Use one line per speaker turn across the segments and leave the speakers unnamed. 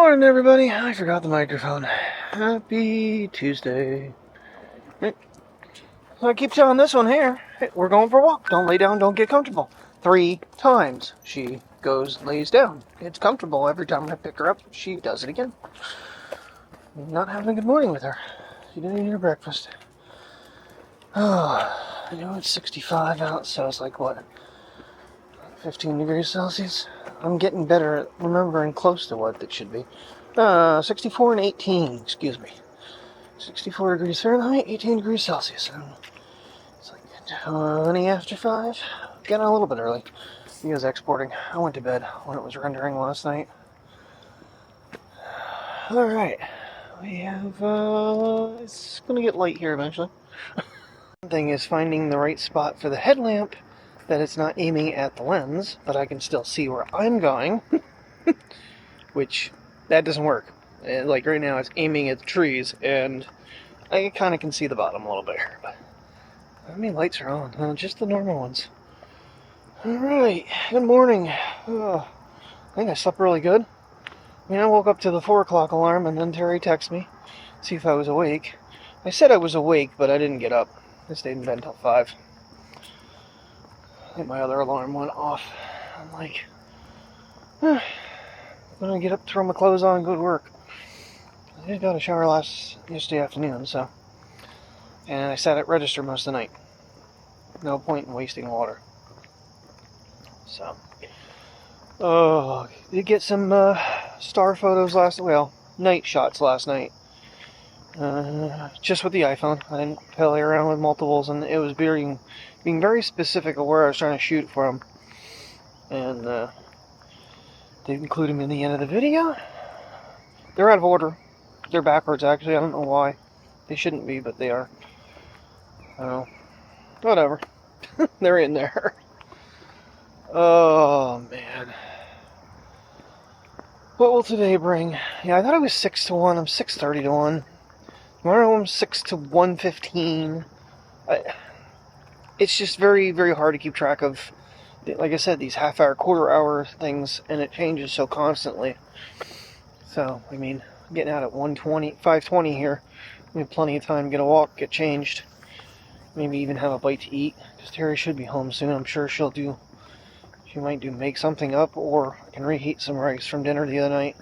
Morning, everybody. I forgot the microphone. Happy Tuesday. I keep telling this one here, hey, we're going for a walk. Don't lay down, don't get comfortable. 3 times she lays down. It's comfortable. Every time I pick her up, she does it again. I'm not having a good morning with her. She didn't eat her breakfast. Oh, I know it's 65 out, so it's like, what, 15 degrees Celsius? I'm getting better at remembering close to what it should be. 64 and 18, excuse me. 64 degrees Fahrenheit, 18 degrees Celsius. And it's like 20 after 5. Getting a little bit early. He was exporting. I went to bed when it was rendering last night. Alright. We have, it's gonna get light here eventually. One thing is finding the right spot for the headlamp, that it's not aiming at the lens, but I can still see where I'm going. Which, that doesn't work. Like right now it's aiming at the trees, and I kind of can see the bottom a little bit here, but how many lights are on? Just the normal ones. Alright, good morning. I think I slept really good. I mean, I woke up to the 4 o'clock alarm, and then Terry texted me, see if I was awake. I said I was awake, but I didn't get up. I stayed in bed until 5. I think my other alarm went off. I'm like, I'm gonna get up, throw my clothes on, and go to work. I just got a shower yesterday afternoon, so. And I sat at register most of the night. No point in wasting water. So. Oh, did get some star photos night shots last night. Just with the iPhone. I didn't play around with multiples, and it was being very specific of where I was trying to shoot from. And they include them in the end of the video. They're out of order. They're backwards, actually. I don't know why. They shouldn't be, but they are. Oh, whatever. They're in there. Oh, man. What will today bring? Yeah, I thought it was 6 to 1. I'm 6:30 to 1. Tomorrow I'm 6 to 1:15. It's just very, very hard to keep track of, like I said, these half-hour, quarter-hour things, and it changes so constantly. So, I mean, I'm getting out at 5:20 here. We have plenty of time to get a walk, get changed, maybe even have a bite to eat, because Terry should be home soon. I'm sure she might make something up, or I can reheat some rice from dinner the other night.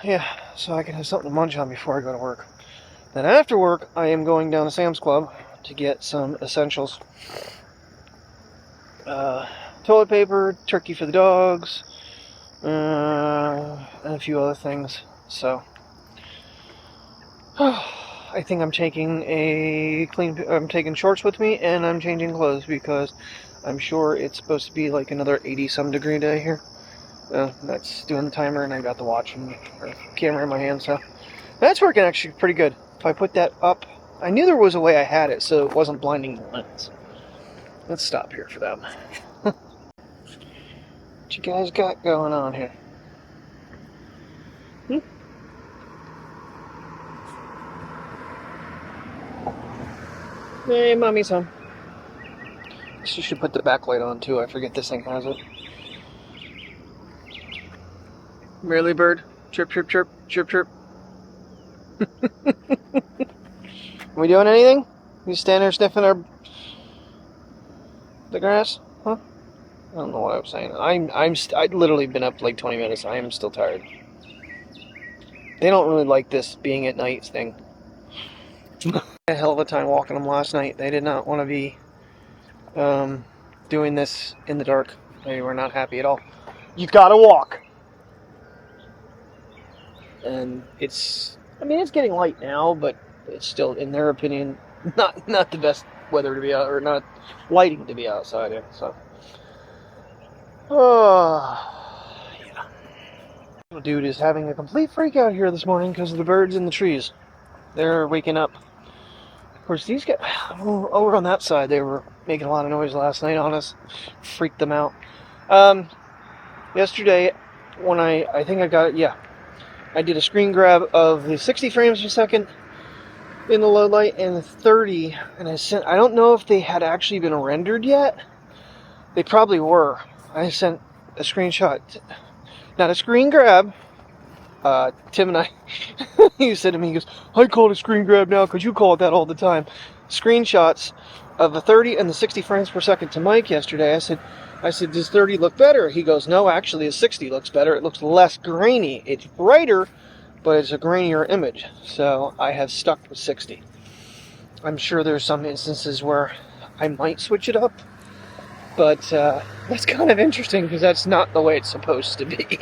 Yeah, so I can have something to munch on before I go to work. Then after work, I am going down to Sam's Club to get some essentials. Toilet paper, turkey for the dogs, and a few other things. So, I think I'm taking I'm taking shorts with me, and I'm changing clothes because I'm sure it's supposed to be like another 80-some degree day here. That's doing the timer, and I got the watch and camera in my hand, so that's working actually pretty good. If I put that up, I knew there was a way I had it so it wasn't blinding the lens. Let's stop here for them. What you guys got going on here? Hey, mommy's home. She should put the backlight on too. I forget this thing has it. Really, bird? Chirp, chirp, chirp, chirp, chirp. Are we doing anything? You stand there sniffing the grass? Huh? I don't know what I was saying. I'd literally been up like 20 minutes. I am still tired. They don't really like this being at night thing. A hell of a time walking them last night. They did not want to be doing this in the dark. They were not happy at all. You gotta walk. And it's getting light now, but it's still, in their opinion, not the best weather to be out, or not lighting to be outside in. So, yeah. Little dude is having a complete freak out here this morning because of the birds in the trees. They're waking up. Of course, these guys over on that side, they were making a lot of noise last night on us. Freaked them out. Yesterday, when I think I got it, yeah. I did a screen grab of the 60 frames per second in the low light and the 30, and I don't know if they had actually been rendered yet. They probably were. I sent a screenshot Not a screen grab. Tim and I, he said to me, he goes, I call it a screen grab now because you call it that all the time. Screenshots of the 30 and the 60 frames per second to Mike yesterday. I said, does 30 look better? He goes, no, actually, a 60 looks better. It looks less grainy. It's brighter, but it's a grainier image. So I have stuck with 60. I'm sure there's some instances where I might switch it up, but that's kind of interesting because that's not the way it's supposed to be.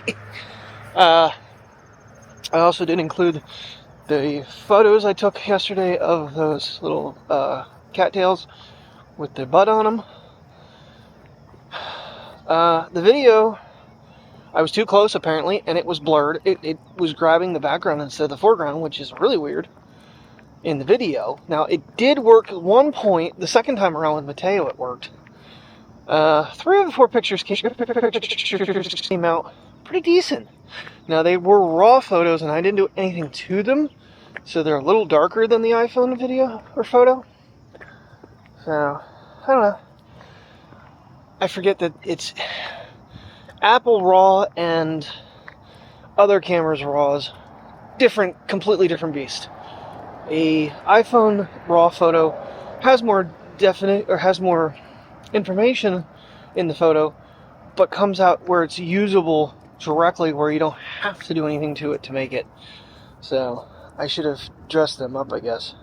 I also did include the photos I took yesterday of those little cattails with their butt on them. The video, I was too close apparently, and it was blurred. It was grabbing the background instead of the foreground, which is really weird in the video. Now, it did work at one point. The second time around with Mateo, it worked. 3 of the 4 pictures came out pretty decent. Now, they were raw photos, and I didn't do anything to them, so they're a little darker than the iPhone video or photo. So, I don't know. I forget that it's Apple RAW and other cameras RAWs. Completely different beast. A iPhone RAW photo has more definite, or has more information in the photo, but comes out where it's usable directly, where you don't have to do anything to it to make it. So I should have dressed them up, I guess.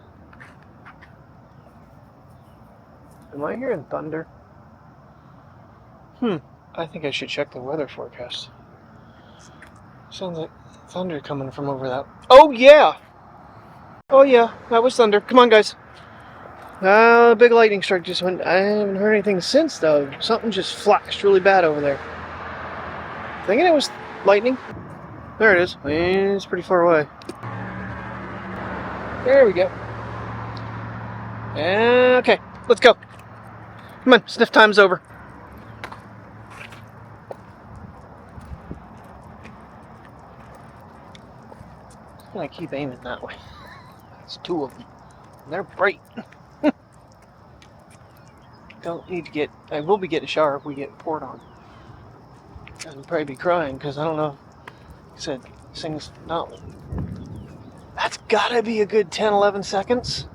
Am I hearing thunder? I think I should check the weather forecast. Sounds like thunder coming from over that. Oh yeah! Oh yeah, that was thunder. Come on, guys. Big lightning strike just went. I haven't heard anything since, though. Something just flashed really bad over there. Thinking it was lightning. There it is. It's pretty far away. There we go. Okay, let's go. Come on, sniff time's over. I keep aiming that way. It's 2 of them. And they're bright. Don't need to get. I will be getting a shower if we get poured on. I'll probably be crying because I don't know. Like I said, this thing's not. That's gotta be a good 10, 11 seconds.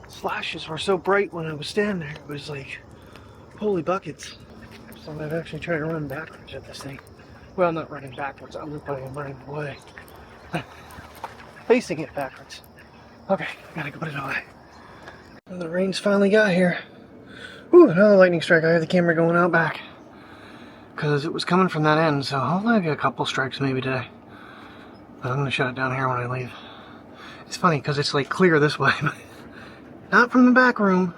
Flashes were so bright when I was standing there. It was like, holy buckets. So I'm actually trying to run backwards at this thing. Well, not running backwards. I'm running away. Facing it backwards. Okay, gotta go put it away. And the rain's finally got here. Ooh, another lightning strike. I have the camera going out back. Because it was coming from that end, so I'll only get a couple strikes maybe today. But I'm gonna shut it down here when I leave. It's funny because it's like clear this way, but not from the back room.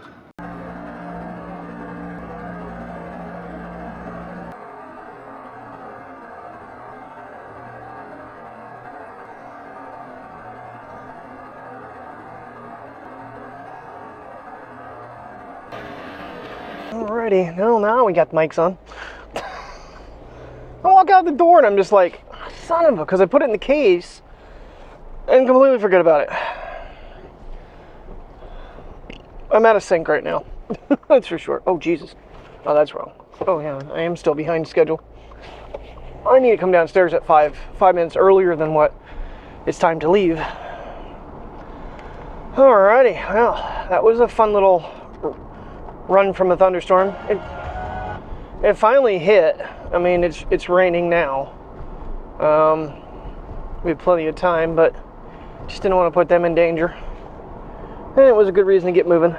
Alrighty, well, now we got the mics on. I walk out the door and I'm just like, son of a, because I put it in the case and completely forget about it. I'm at a sync right now. That's for sure. Oh, Jesus. Oh, that's wrong. Oh, yeah, I am still behind schedule. I need to come downstairs at 5 minutes earlier than what it's time to leave. Alrighty, well, that was a fun little run from a thunderstorm. It finally hit. I mean, it's raining now. We have plenty of time, but just didn't want to put them in danger. And it was a good reason to get moving.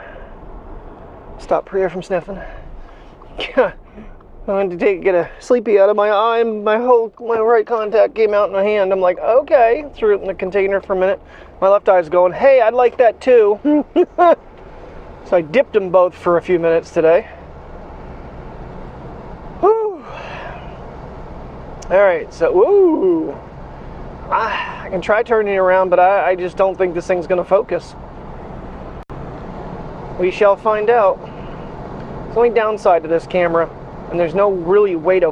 Stop Priya from sniffing. I wanted to get a sleepy out of my eye, and my right contact came out in my hand. I'm like, okay. Threw it in the container for a minute. My left eye's going, hey, I'd like that too. So I dipped them both for a few minutes today. Whew. All right, so woo. I can try turning it around, but I just don't think this thing's gonna focus. We shall find out. It's the only downside to this camera, and there's no really way to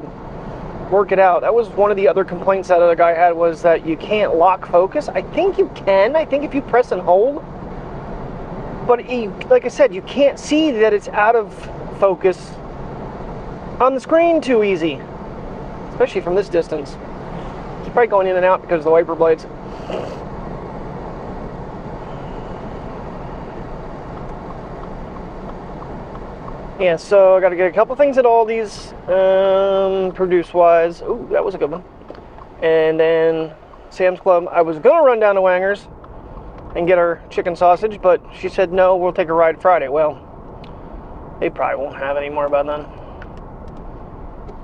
work it out. That was one of the other complaints that other guy had, was that you can't lock focus. I think you can. I think if you press and hold. But like I said, you can't see that it's out of focus on the screen too easy. Especially from this distance. It's probably going in and out because of the wiper blades. Yeah, so I got to get a couple things at Aldi's, produce-wise. Ooh, that was a good one. And then Sam's Club. I was going to run down to Wanger's and get our chicken sausage, but she said, no, we'll take a ride Friday. Well, they probably won't have any more by then.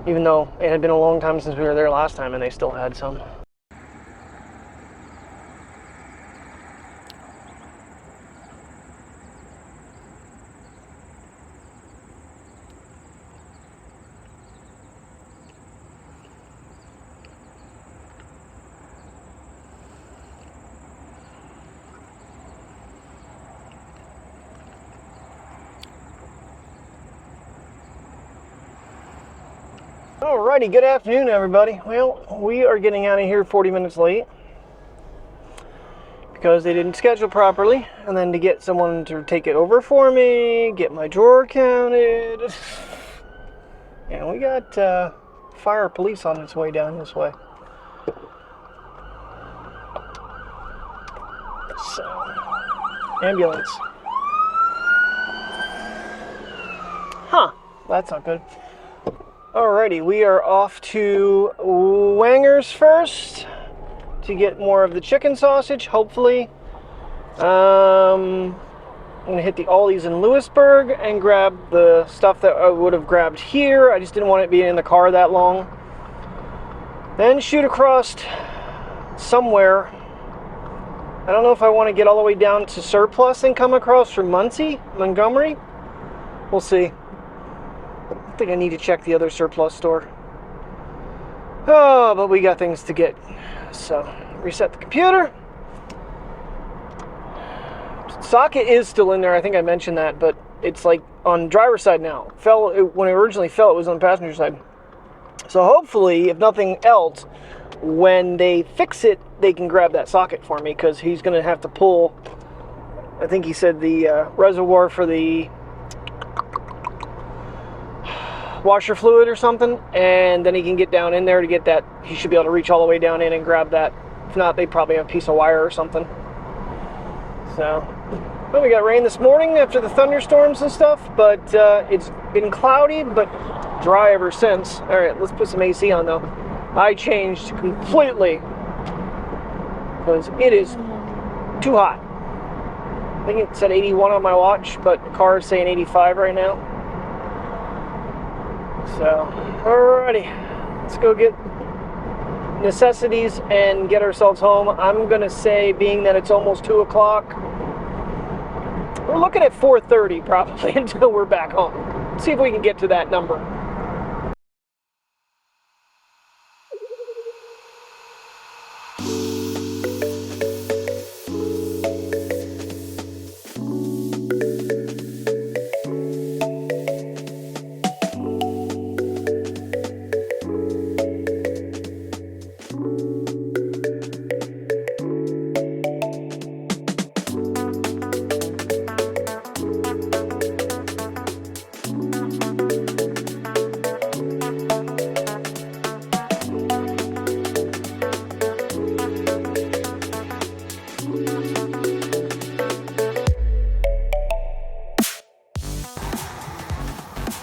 Even though it had been a long time since we were there last time, and they still had some. Alrighty, good afternoon, everybody. Well, we are getting out of here 40 minutes late because they didn't schedule properly, and then to get someone to take it over for me, get my drawer counted. And we got fire police on its way down this way. So, ambulance. Huh, that's not good. Alrighty, we are off to Wanger's first to get more of the chicken sausage, hopefully. I'm going to hit the Aldi's in Lewisburg and grab the stuff that I would have grabbed here. I just didn't want it being in the car that long. Then shoot across somewhere. I don't know if I want to get all the way down to Surplus and come across from Montgomery. We'll see. I think I need to check the other Surplus store. Oh, but we got things to get. So, reset the computer. Socket is still in there. I think I mentioned that, but it's like on driver's side now. When it originally fell, it was on the passenger side. So hopefully, if nothing else, when they fix it, they can grab that socket for me, because he's going to have to pull, I think he said, the reservoir for the washer fluid or something, and then he can get down in there to get that. He should be able to reach all the way down in and grab that. If not, they probably have a piece of wire or something. So, well, we got rain this morning after the thunderstorms and stuff, but it's been cloudy but dry ever since. All right, let's put some AC on though. I changed completely because it is too hot. I think it said 81 on my watch, but the car is saying 85 right now. So, alrighty, let's go get necessities and get ourselves home. I'm gonna say, being that it's almost 2 o'clock, we're looking at 4:30 probably until we're back home. See if we can get to that number.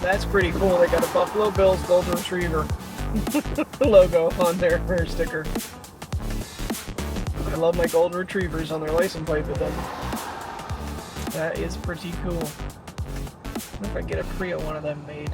That's pretty cool. They got a Buffalo Bills Golden Retriever logo on their sticker. I love my Golden Retrievers on their license plate with them. That is pretty cool. I wonder if I get a Priya one of them made.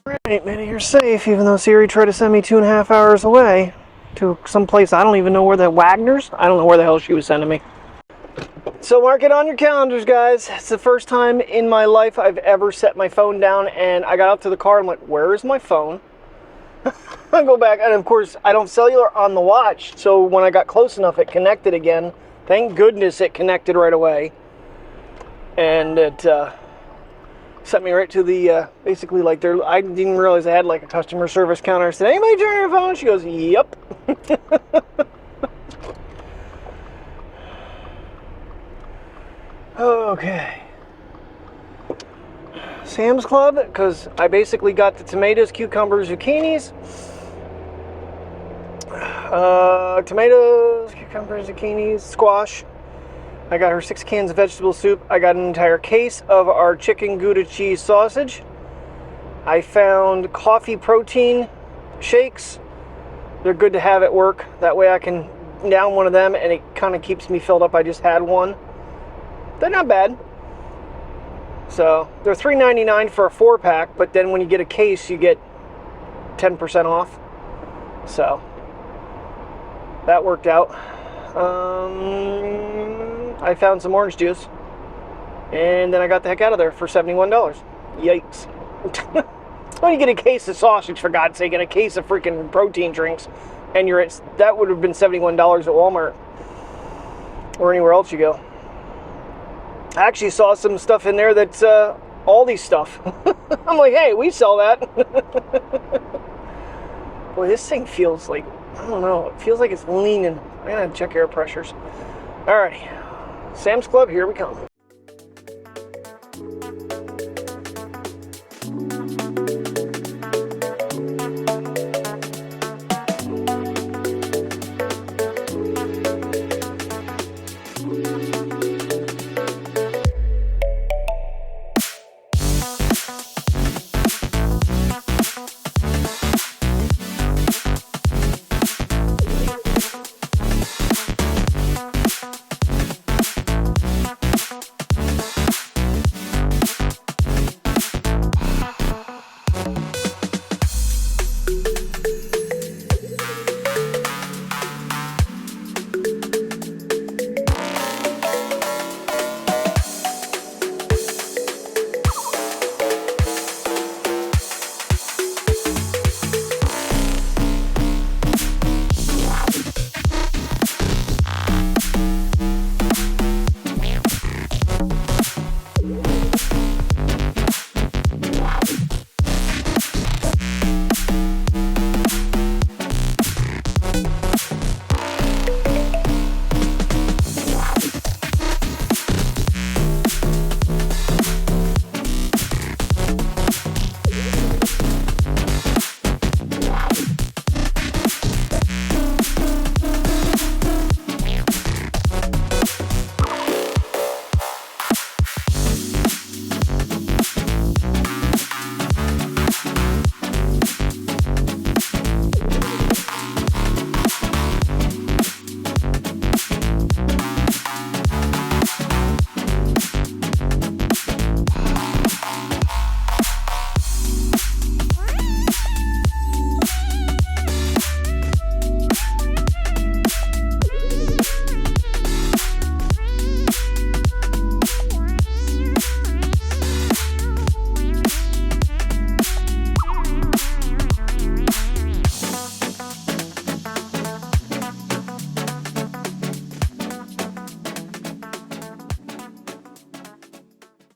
Alright, Minnie, you're safe, even though Siri tried to send me 2.5 hours away to some place I don't even know where the Wagner's. I don't know where the hell she was sending me. So mark it on your calendars, guys. It's the first time in my life I've ever set my phone down, and I got out to the car and went, where is my phone? I go back, and of course I don't cellular on the watch, so when I got close enough it connected again. Thank goodness it connected right away. And it sent me right to the, basically like there, I didn't even realize I had like a customer service counter. I said, anybody turn your phone? She goes, yep. Okay. Sam's Club, because I basically got the tomatoes, cucumbers, zucchinis. Tomatoes, cucumbers, zucchinis, squash. I got her 6 cans of vegetable soup. I got an entire case of our chicken Gouda cheese sausage. I found coffee protein shakes. They're good to have at work. That way I can down one of them and it kind of keeps me filled up. I just had one. They're not bad. So they're $3.99 for a 4-pack, but then when you get a case, you get 10% off. So that worked out. I found some orange juice, and then I got the heck out of there for $71. Yikes. When you get a case of sausage, for God's sake, and a case of freaking protein drinks, and you're at, that would have been $71 at Walmart or anywhere else you go. I actually saw some stuff in there that's Aldi stuff. I'm like, hey, we sell that. Boy, this thing feels like, I don't know, it feels like it's leaning. I gotta check air pressures. Alrighty, Sam's Club, here we come.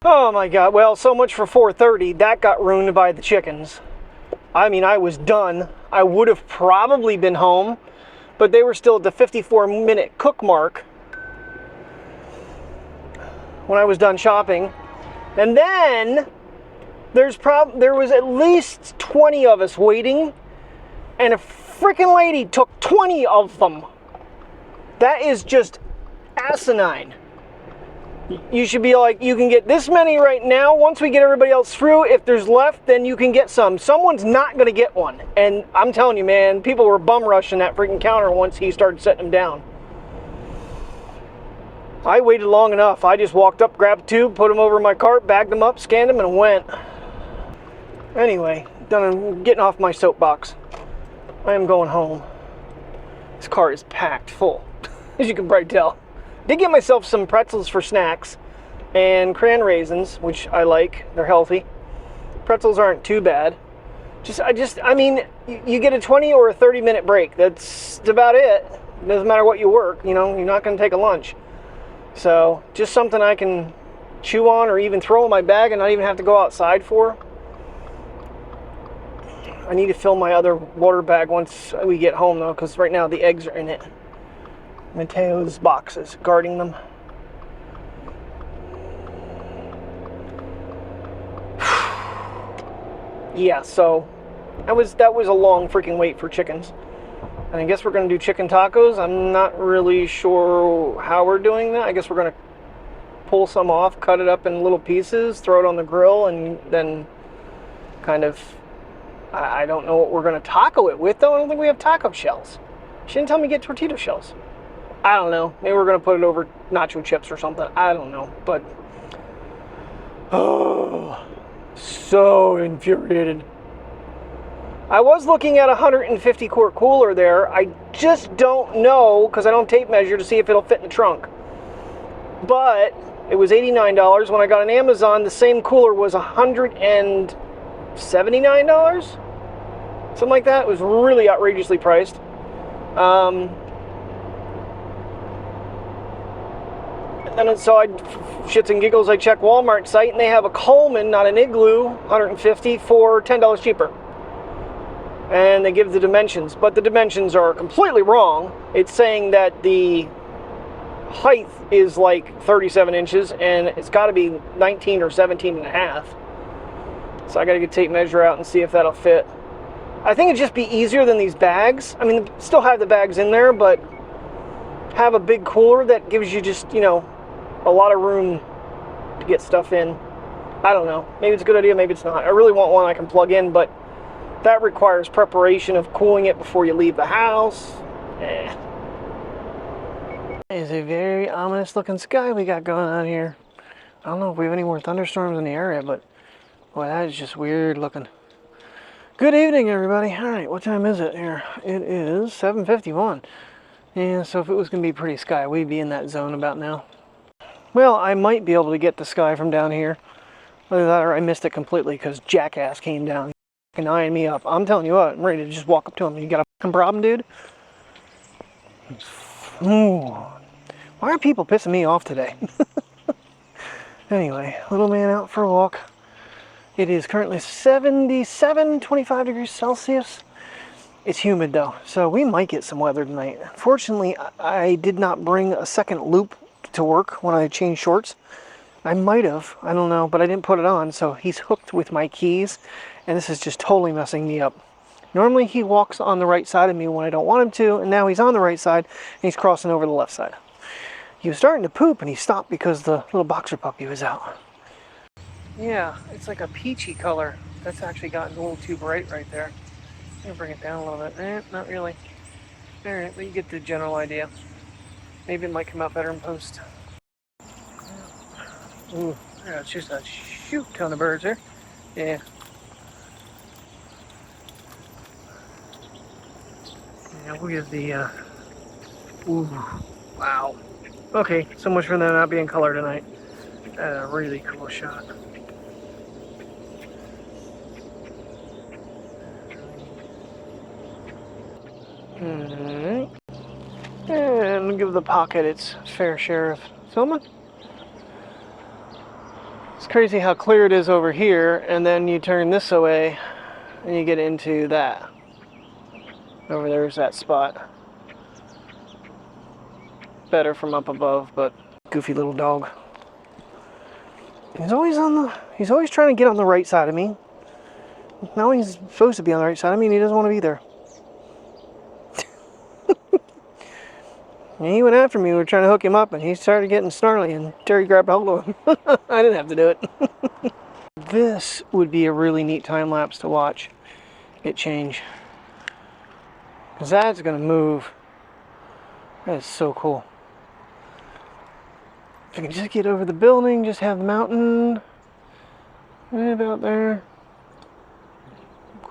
Oh my God, well, so much for 4:30. That got ruined by the chickens. I mean, I was done. I would have probably been home, but they were still at the 54-minute cook mark when I was done shopping. And then there was at least 20 of us waiting, and a freaking lady took 20 of them. That is just asinine. You should be like, you can get this many right now. Once we get everybody else through, if there's left, then you can get some. Someone's not going to get one. And I'm telling you, man, people were bum rushing that freaking counter once he started setting them down. I waited long enough. I just walked up, grabbed 2, put them over my cart, bagged them up, scanned them, and went. Anyway, done getting off my soapbox. I am going home. This car is packed full, as you can probably tell. Did get myself some pretzels for snacks and cran raisins, which I like. They're healthy. Pretzels aren't too bad. I mean, you get a 20 or a 30-minute break. That's about it. Doesn't matter what you work, you know, you're not going to take a lunch. So, just something I can chew on or even throw in my bag and not even have to go outside for. I need to fill my other water bag once we get home, though, because right now the eggs are in it. Mateo's boxes, guarding them. Yeah, so that was a long freaking wait for chickens. And I guess we're going to do chicken tacos. I'm not really sure how we're doing that. I guess we're going to pull some off, cut it up in little pieces, throw it on the grill, and then kind of, I don't know what we're going to taco it with, though. I don't think we have taco shells. She didn't tell me to get tortilla shells. I don't know. Maybe we're going to put it over nacho chips or something. I don't know. But, oh, so infuriated. I was looking at a 150 quart cooler there. I just don't know, because I don't tape measure to see if it'll fit in the trunk. But it was $89. When I got on Amazon, the same cooler was $179. Something like that. It was really outrageously priced. And so shits and giggles, I check Walmart site, and they have a Coleman, not an Igloo, 150 for $10 cheaper. And they give the dimensions, but the dimensions are completely wrong. It's saying that the height is like 37 inches, and it's got to be 19 or 17 and a half. So I got to get a tape measure out and see if that'll fit. I think it'd just be easier than these bags. I mean, still have the bags in there, but have a big cooler that gives you just, you know, a lot of room to get stuff in. I don't know. Maybe it's a good idea, maybe it's not. I really want one I can plug in, but that requires preparation of cooling it before you leave the house. It is a very ominous looking sky we got going on here. I don't know if we have any more thunderstorms in the area, but boy, that is just weird looking. Good evening, everybody. Alright, what time is it here? It is 7:51. And so if it was going to be pretty sky, we'd be in that zone about now. Well, I might be able to get the sky from down here. Either that or I missed it completely because Jackass came down and eyeing me up. I'm telling you what, I'm ready to just walk up to him. You got a fucking problem, dude? Ooh. Why are people pissing me off today? Anyway, little man out for a walk. It is currently 25 degrees Celsius. It's humid though, so we might get some weather tonight. Fortunately, I did not bring a second loop to work when I changed shorts. I might have, I don't know, but I didn't put it on, so he's hooked with my keys, and this is just totally messing me up. Normally he walks on the right side of me when I don't want him to, and now he's on the right side, and he's crossing over the left side. He was starting to poop, and he stopped because the little boxer puppy was out. Yeah, it's like a peachy color. That's actually gotten a little too bright right there. I'm gonna bring it down a little bit. Not really. Alright, but you get the general idea. Maybe it might come out better in post. Ooh, yeah, it's just a shoot ton of birds there. Yeah. Yeah, we'll give the, ooh, wow. Okay, so much for them not being color tonight. That's a really cool shot. Alright. And we'll give the Pocket its fair share of filming. It's crazy how clear it is over here, and then you turn this away and you get into that. Over there's that spot. Better from up above, but goofy little dog. He's always trying to get on the right side of me. Now he's supposed to be on the right side of me and he doesn't want to be there. And he went after me. We were trying to hook him up, and he started getting snarly, and Terry grabbed hold of him. I didn't have to do it. This would be a really neat time lapse to watch it change, because that's going to move. That is so cool. If I can just get over the building, just have the mountain right about there.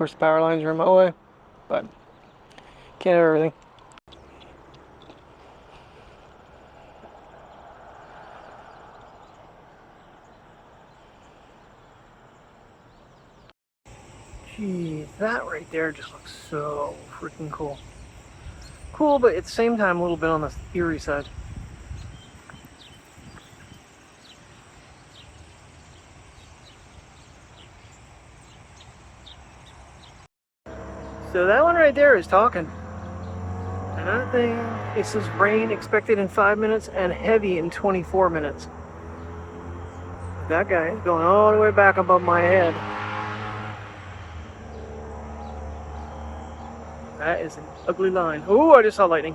course, the power lines are in my way, but can't have everything. Geez, that right there just looks so freaking cool. Cool, but at the same time, a little bit on the eerie side. So that one right there is talking. Another thing, it says rain expected in 5 minutes and heavy in 24 minutes. That guy is going all the way back above my head. That is an ugly line. Oh, I just saw lightning.